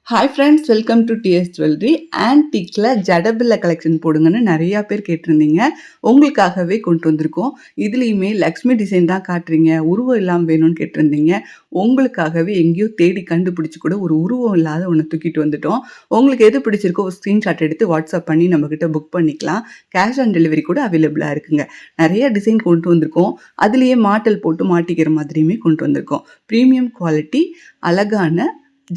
Hi friends, welcome to DS jewellery. ஆன்டிக்கில் ஜடபில்ல collection போடுங்கன்னு நிறையா பேர் கேட்டிருந்தீங்க. உங்களுக்காகவே கொண்டு வந்திருக்கோம். இதுலேயுமே லக்ஷ்மி டிசைன் தான் காட்டுறீங்க, உருவம் இல்லாமல் வேணும்னு கேட்டிருந்தீங்க. உங்களுக்காகவே எங்கேயோ தேடி கண்டுபிடிச்சி கூட ஒரு உருவம் இல்லாத ஒன்று தூக்கிட்டு வந்துட்டோம். உங்களுக்கு எது பிடிச்சிருக்கோ ஒரு ஸ்க்ரீன்ஷாட் எடுத்து வாட்ஸ்அப் பண்ணி நம்மக்கிட்ட புக் பண்ணிக்கலாம். கேஷ் ஆன் டெலிவரி கூட அவைலபிளாக இருக்குங்க. நிறைய டிசைன் கொண்டு வந்திருக்கோம். அதுலேயே மாட்டல் போட்டு மாட்டிக்கிற மாதிரியுமே கொண்டு வந்திருக்கோம். ப்ரீமியம் குவாலிட்டி அழகான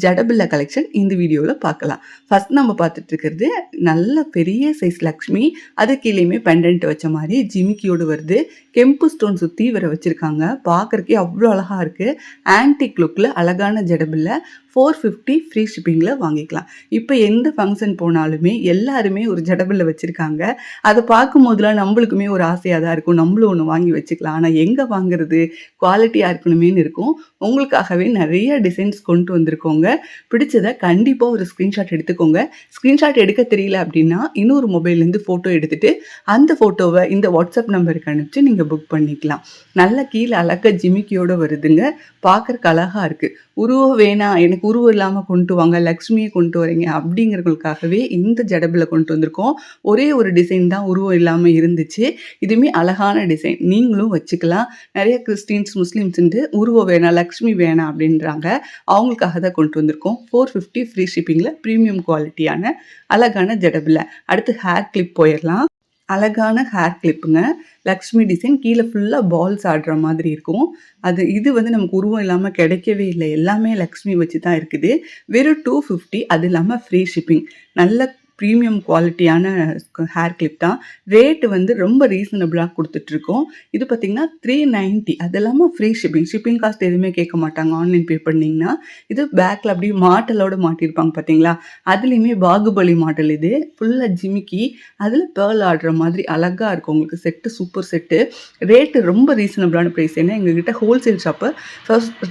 ஜடபில்ல கலெக்ஷன் இந்த வீடியோவில் பார்க்கலாம். ஃபர்ஸ்ட் நம்ம பார்த்துட்டு இருக்கிறது நல்ல பெரிய சைஸ் லக்ஷ்மி, அது கீழேயுமே பெண்டன்ட் வச்ச மாதிரி ஜிமிக்கியோடு வருது. கெம்பு ஸ்டோன் சுற்றி வர வச்சுருக்காங்க. பார்க்குறக்கே அவ்வளோ அழகாக இருக்குது. ஆன்டிக் லுக்கில் அழகான ஜடபில்ல 450 ஃப்ரீ ஷிப்பிங்கில் வாங்கிக்கலாம். இப்போ எந்த ஃபங்க்ஷன் போனாலுமே எல்லாருமே ஒரு ஜடபில்ல வச்சுருக்காங்க. அதை பார்க்கும் போதெல்லாம் நம்மளுக்குமே ஒரு ஆசையாக தான் இருக்கும், நம்மளும் ஒன்று வாங்கி வச்சுக்கலாம். ஆனால் எங்கே வாங்குறது, குவாலிட்டியாக இருக்கணுமேனு இருக்கும். உங்களுக்காகவே நிறைய டிசைன்ஸ் கொண்டு வந்திருக்கோங்க. பிடிச்சதை கண்டிப்பாக ஒரு ஸ்க்ரீன்ஷாட் எடுத்துக்கோங்க. ஸ்க்ரீன்ஷாட் எடுக்க தெரியல அப்படின்னா இன்னொரு மொபைல்லேருந்து ஃபோட்டோ எடுத்துகிட்டு அந்த ஃபோட்டோவை இந்த வாட்ஸ்அப் நம்பருக்கு அனுப்பிச்சு நீங்கள் புக் பண்ணிக்கலாம். நல்ல கீழே அழகாக ஜிமிக்கியோடு வருதுங்க. பார்க்குறக்கு அழகாக இருக்குது. உருவம் வேணாம், எனக்கு உருவம் இல்லாமல் கொண்டு வாங்க, லக்ஷ்மியை கொண்டு வரீங்க அப்படிங்கிறவங்களுக்காகவே இந்த ஜடபில் கொண்டு வந்திருக்கோம். ஒரே ஒரு டிசைன் தான் உருவம் இல்லாமல் இருந்துச்சு. இதுவுமே அழகான டிசைன், நீங்களும் வச்சுக்கலாம். நிறைய கிறிஸ்டின்ஸ் முஸ்லீம்ஸுன்ட்டு உருவம் வேணாம், லக்ஷ்மி வேணாம் அப்படின்றாங்க. அவங்களுக்காக தான் கொண்டு வந்திருக்கோம். 450 ஃப்ரீ ஷிப்பிங்கில் ப்ரீமியம் குவாலிட்டியான அழகான ஜடபில். அடுத்து ஹேர் கிளிப் போயிடலாம். அழகான ஹேர் கிளிப்புங்க. லக்ஷ்மி டிசைன், கீழே ஃபுல்லாக பால்ஸ் ஆடுற மாதிரி இருக்கும். இது நமக்கு உருவம் இல்லாமல் கிடைக்கவே இல்லை. எல்லாமே லக்ஷ்மி வச்சு தான் இருக்குது. வெறும் 250, அது இல்லாமல் ஃப்ரீ ஷிப்பிங். நல்ல ப்ரீமியம் குவாலிட்டியான ஹேர் கிளிப் தான். ரேட்டு ரொம்ப ரீசனபிளாக கொடுத்துட்ருக்கோம். இது பார்த்திங்கன்னா 390, அது இல்லாமல் ஃப்ரீ ஷிப்பிங் காஸ்ட் எதுவுமே கேட்க மாட்டாங்க ஆன்லைன் பே பண்ணிங்கன்னா. இது பேக்கில் அப்படியே மாட்டலோடு மாட்டியிருப்பாங்க பார்த்தீங்களா, அதுலேயுமே பாகுபலி மாடல். இது ஃபுல்லாக ஜிமிக்கி, அதில் பேர்ல் ஆடுற மாதிரி அழகாக இருக்கும். உங்களுக்கு செட்டு சூப்பர் செட்டு. ரேட்டு ரொம்ப ரீசனபிளான ப்ரைஸ். ஏன்னா எங்ககிட்ட ஹோல்சேல் ஷாப்பு,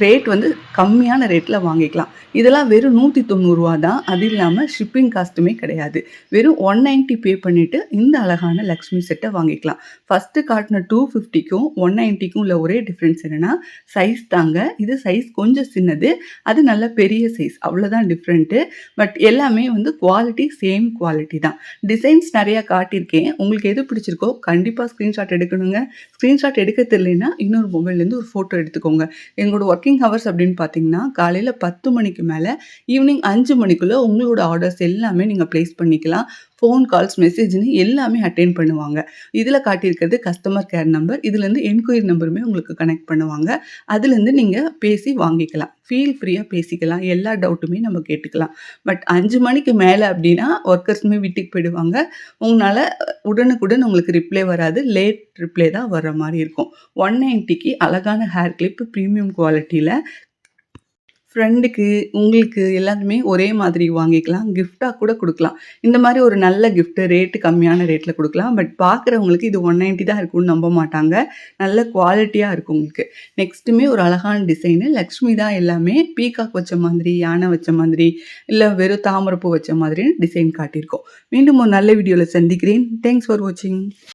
ரேட் கம்மியான ரேட்டில் வாங்கிக்கலாம். இதெல்லாம் வெறும் 190 தான். அது இல்லாமல் ஷிப்பிங் காஸ்ட்டுமே கிடையாது. வெறும் 190 பே பண்ணிவிட்டு இந்த அழகான லக்ஷ்மி செட்டை வாங்கிக்கலாம். ஃபஸ்ட்டு காட்டின 250க்கும் 190க்கும் உள்ள ஒரே டிஃப்ரென்ஸ் என்னென்னா சைஸ் தாங்க. இது சைஸ் கொஞ்சம் சின்னது, அது நல்ல பெரிய சைஸ், அவ்வளோதான் டிஃப்ரெண்ட்டு. பட் எல்லாமே குவாலிட்டி சேம் குவாலிட்டி தான். டிசைன்ஸ் நிறையா காட்டியிருக்கேன். உங்களுக்கு எது பிடிச்சிருக்கோ கண்டிப்பாக ஸ்க்ரீன்ஷாட் எடுக்கணுங்க. ஸ்க்ரீன்ஷாட் எடுக்க தெரியலனா இன்னொரு மொபைல்லேருந்து ஒரு ஃபோட்டோ எடுத்துக்கோங்க. எங்களோட ஒர்க்கிங் ஹவர்ஸ் அப்படின்னு பார்த்தீங்கன்னா காலையில் 10 மணிக்கு மேலே ஈவினிங் 5 மணிக்குள்ளே உங்களோட ஆர்டர்ஸ் எல்லாமே நீங்கள் ப்ளேஸ் பண்ணிக்கலாம். ஃபோன் கால்ஸ், மெசேஜ்னு எல்லாமே அட்டென்ட் பண்ணுவாங்க. இதில் காட்டியிருக்கிறது கஸ்டமர் கேர் நம்பர். இதுலேருந்து என்கொயரி நம்பருமே உங்களுக்கு கனெக்ட் பண்ணுவாங்க. அதுலேருந்து நீங்கள் பேசி வாங்கிக்கலாம். ஃபீல் ஃப்ரீயாக பேசிக்கலாம். எல்லா டவுட்டுமே நம்ம கேட்டுக்கலாம். பட் 5 மணிக்கு மேலே அப்படின்னா ஒர்க்கர்ஸுமே வீட்டுக்கு போயிடுவாங்க. உங்களால் உடனுக்குடன் உங்களுக்கு ரிப்ளை வராது, லேட் ரிப்ளை தான் வர்ற மாதிரி இருக்கும். 190க்கு அழகான ஹேர் கிளிப் ப்ரீமியம் குவாலிட்டியில் ஃப்ரெண்டுக்கு, உங்களுக்கு எல்லாத்துமே ஒரே மாதிரி வாங்கிக்கலாம். கிஃப்டாக கூட கொடுக்கலாம். இந்த மாதிரி ஒரு நல்ல கிஃப்ட்டு ரேட்டு கம்மியான ரேட்டில் கொடுக்கலாம். பட் பார்க்குறவங்களுக்கு இது 190 தான் இருக்கும்னு நம்ப மாட்டாங்க. நல்ல குவாலிட்டியாக இருக்கும் உங்களுக்கு. நெக்ஸ்ட்டுமே ஒரு அழகான டிசைனு. லக்ஷ்மி தான் எல்லாமே. பீகாக் வச்ச மாதிரி, யானை வச்ச மாதிரி, இல்லை வெறும் தாமரைப்பூ வச்ச மாதிரின்னு டிசைன் காட்டியிருக்கோம். மீண்டும் ஒரு நல்ல வீடியோவில் சந்திக்கிறேன். தேங்க்ஸ் ஃபார் வாட்சிங்.